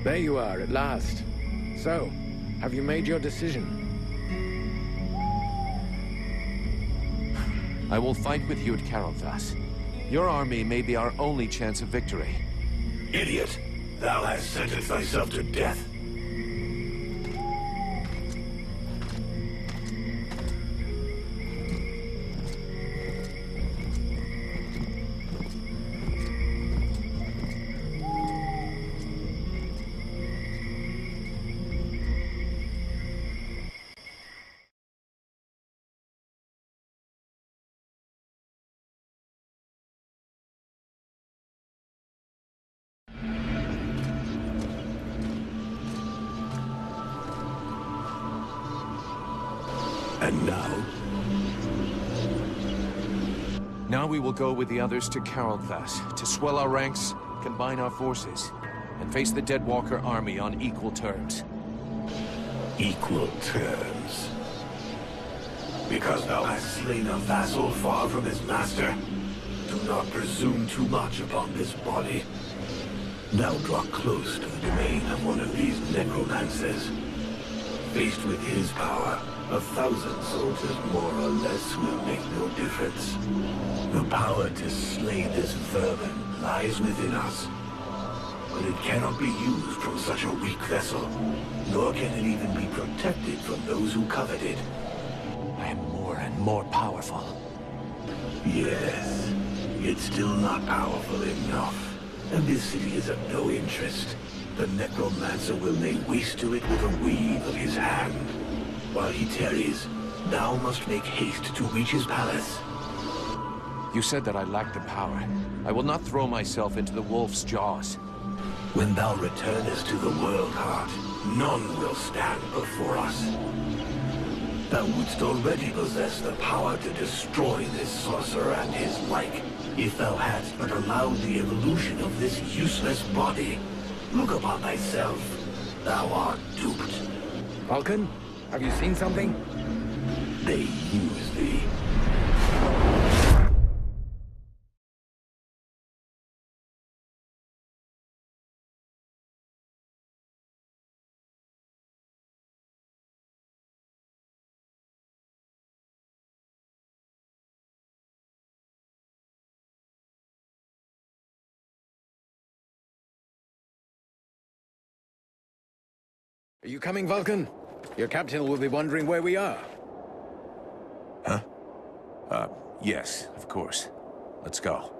There you are, at last. So, have you made your decision? I will fight with you at Carolthas. Your army may be our only chance of victory. Idiot! Thou hast sentenced thyself to death. And now? Now we will go with the others to Carolthas, to swell our ranks, combine our forces, and face the Deadwalker army on equal terms. Equal terms? Because thou hast slain a vassal far from his master? Do not presume too much upon this body. Now draw close to the domain of one of these necromancers. Faced with his power, 1,000 soldiers more or less will make no difference. The power to slay this vermin lies within us. But it cannot be used from such a weak vessel, nor can it even be protected from those who covet it. I am more and more powerful. Yes, it's still not powerful enough. And this city is of no interest. The necromancer will lay waste to it with a wave of his hand. While he tarries, thou must make haste to reach his palace. You said that I lacked the power. I will not throw myself into the wolf's jaws. When thou returnest to the world heart, none will stand before us. Thou wouldst already possess the power to destroy this sorcerer and his like, if thou hadst but allowed the evolution of this useless body. Look upon thyself. Thou art duped. Vulcan, have you seen something? They use thee. Are you coming, Vulcan? Your captain will be wondering where we are. Huh? Yes, of course. Let's go.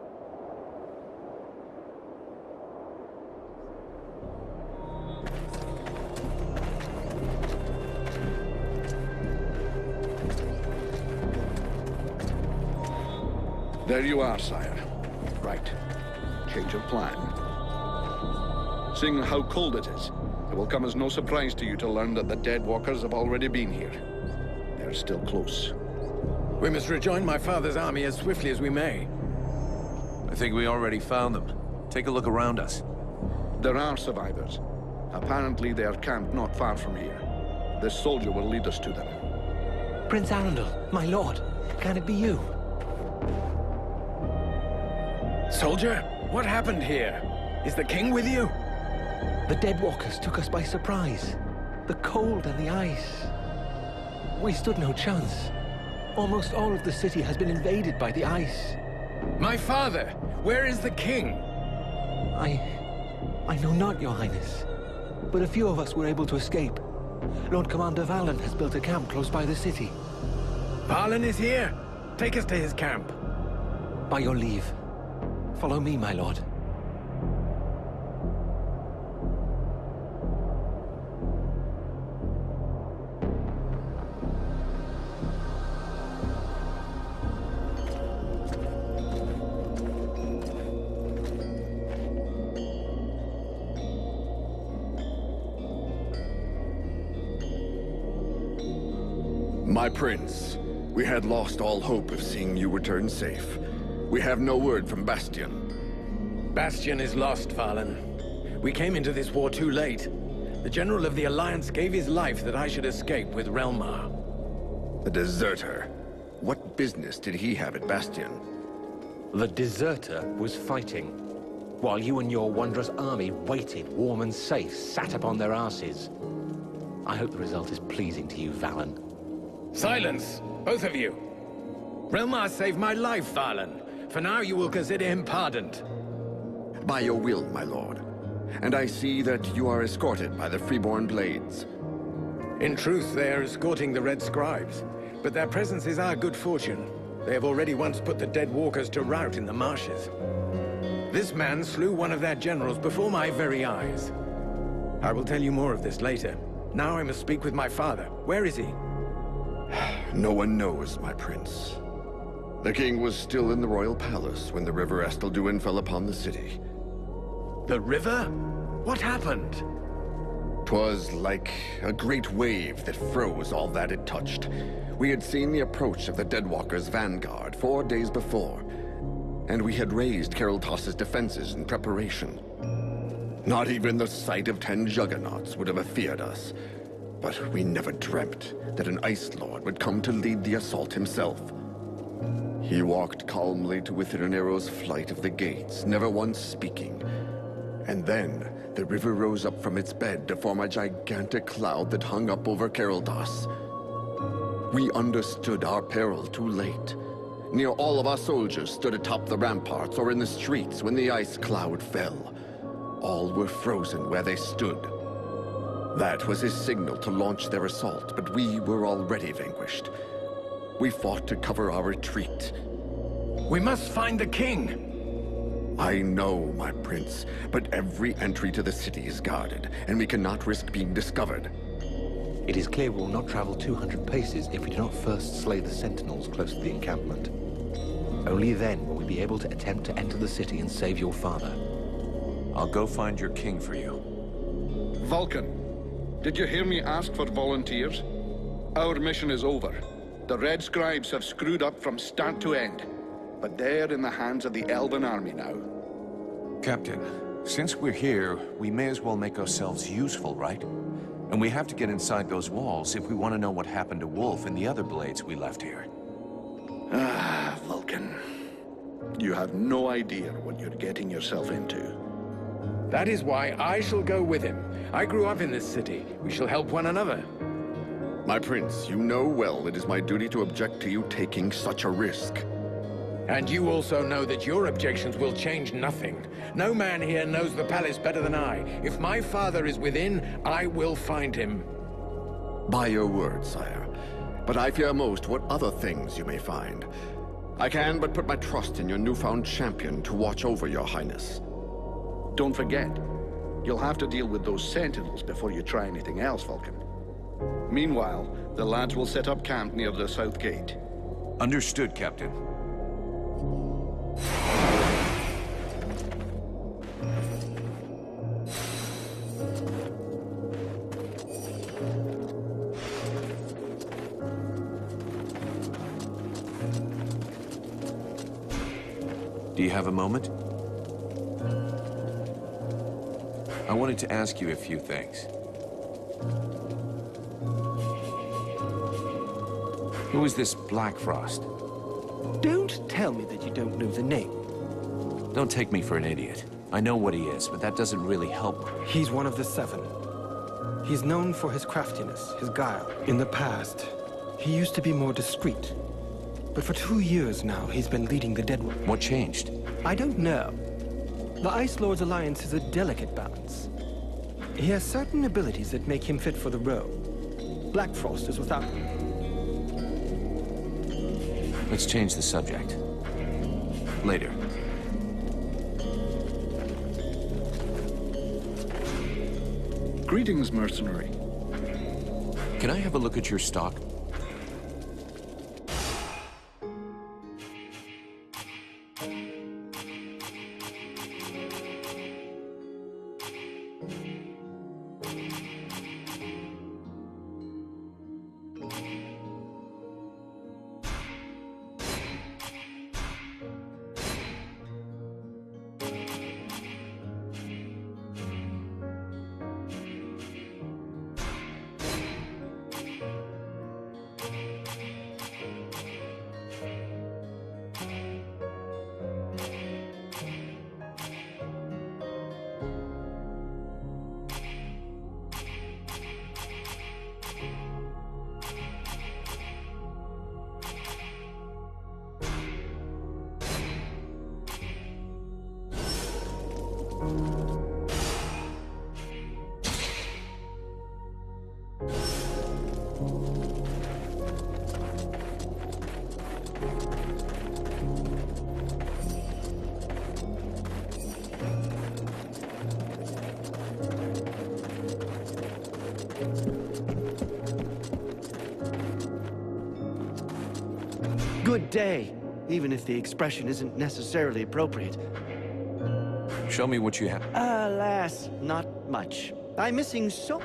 There you are, sire. Right. Change of plan. Seeing how cold it is, it will come as no surprise to you to learn that the Deadwalkers have already been here. They're still close. We must rejoin my father's army as swiftly as we may. I think we already found them. Take a look around us. There are survivors. Apparently they are camped not far from here. This soldier will lead us to them. Prince Arundel, my lord, can it be you? Soldier, what happened here? Is the king with you? The Deadwalkers took us by surprise. The cold and the ice. We stood no chance. Almost all of the city has been invaded by the ice. My father! Where is the king? I know not, your highness. But a few of us were able to escape. Lord Commander Valen has built a camp close by the city. Valen is here! Take us to his camp. By your leave. Follow me, my lord. My prince, we had lost all hope of seeing you return safe. We have no word from Bastion. Bastion is lost, Valen. We came into this war too late. The General of the Alliance gave his life that I should escape with Relmar. A deserter. What business did he have at Bastion? The deserter was fighting. while you and your wondrous army waited, warm and safe, sat upon their asses. I hope the result is pleasing to you, Valen. Silence, both of you. Relmar saved my life, Valen. For now, you will consider him pardoned. By your will, my lord. And I see that you are escorted by the freeborn blades. In truth, they are escorting the Red Scribes. But their presence is our good fortune. They have already once put the dead walkers to rout in the marshes. This man slew one of their generals before my very eyes. I will tell you more of this later. Now I must speak with my father. Where is he? No one knows, my prince. The king was still in the royal palace when the river Estelduin fell upon the city. The river? What happened? 'Twas like a great wave that froze all that it touched. We had seen the approach of the Deadwalkers' vanguard 4 days before, and we had raised Caroltas's defenses in preparation. Not even the sight of 10 juggernauts would have feared us, but we never dreamt that an Ice Lord would come to lead the assault himself. He walked calmly to within an arrow's flight of the gates, never once speaking. And then, the river rose up from its bed to form a gigantic cloud that hung up over Caroltas. We understood our peril too late. Near all of our soldiers stood atop the ramparts or in the streets when the ice cloud fell. All were frozen where they stood. That was his signal to launch their assault, but we were already vanquished. We fought to cover our retreat. We must find the king! I know, my prince, but every entry to the city is guarded, and we cannot risk being discovered. It is clear we will not travel 200 paces if we do not first slay the sentinels close to the encampment. Only then will we be able to attempt to enter the city and save your father. I'll go find your king for you. Vulcan, did you hear me ask for volunteers? Our mission is over. The Red Scribes have screwed up from start to end. But they're in the hands of the Elven army now. Captain, since we're here, we may as well make ourselves useful, right? And we have to get inside those walls if we want to know what happened to Wolf and the other blades we left here. Ah, Vulcan. You have no idea what you're getting yourself into. That is why I shall go with him. I grew up in this city. We shall help one another. My prince, you know well it is my duty to object to you taking such a risk. And you also know that your objections will change nothing. No man here knows the palace better than I. If my father is within, I will find him. By your word, sire. But I fear most what other things you may find. I can but put my trust in your newfound champion to watch over your highness. Don't forget, you'll have to deal with those sentinels before you try anything else, Vulcan. Meanwhile, the lads will set up camp near the south gate. Understood, Captain. Do you have a moment? I wanted to ask you a few things. Who is this Black Frost? Don't tell me that you don't know the name. Don't take me for an idiot. I know what he is, but that doesn't really help. He's one of the Seven. He's known for his craftiness, his guile. In the past, he used to be more discreet. But for 2 years now, he's been leading the Dead. What changed? I don't know. The Ice Lord's alliance is a delicate balance. He has certain abilities that make him fit for the role. Black Frost is without them. Let's change the subject. Later. Greetings, mercenary. Can I have a look at your stock? Good day, even if the expression isn't necessarily appropriate. Show me what you have. Alas, not much. I'm missing so...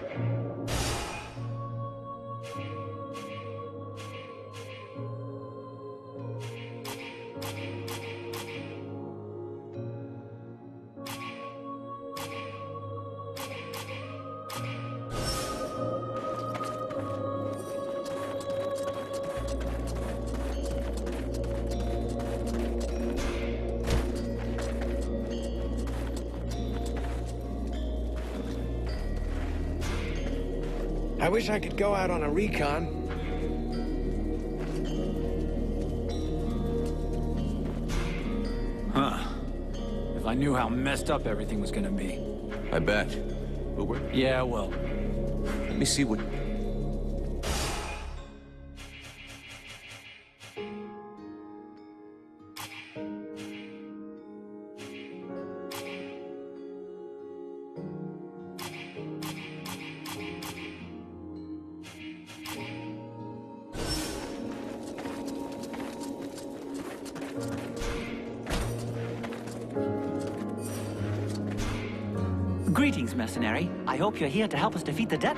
I wish I could go out on a recon. Huh. If I knew how messed up everything was gonna be. I bet. But Yeah, well. let me see what... Greetings, mercenary. I hope you're here to help us defeat the dead.